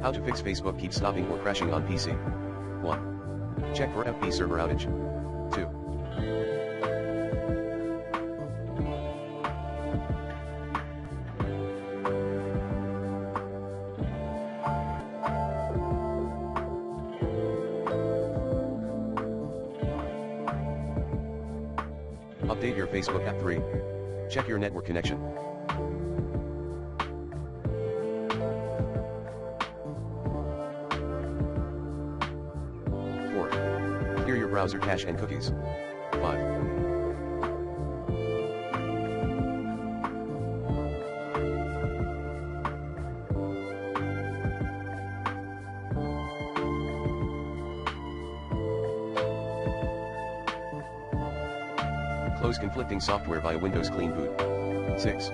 How to fix Facebook keeps stopping or crashing on PC. 1. Check for FB server outage. 2. Update your Facebook app. 3. Check your network connection. 4. Clear your browser cache and cookies. 5. Close conflicting software via Windows Clean Boot. 6.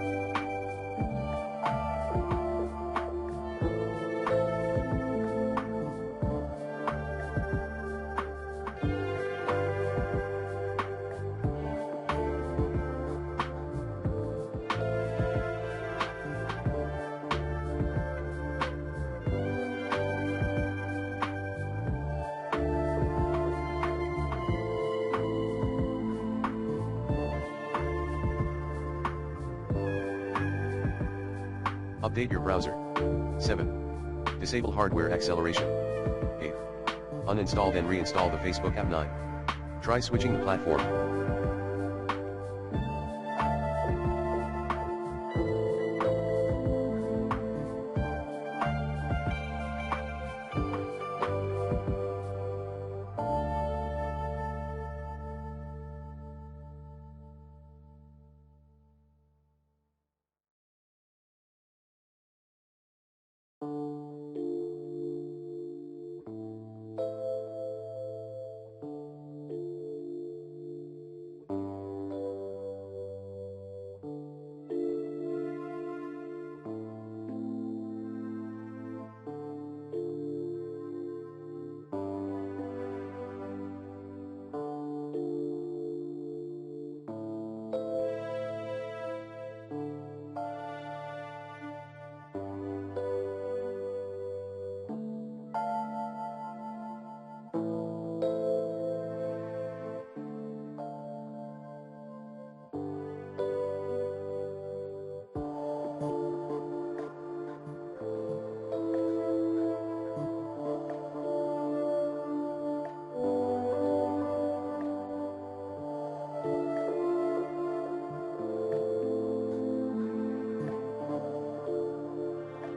Update your browser. 7. Disable hardware acceleration. 8. Uninstall then reinstall the Facebook app. 9. Try switching the platform.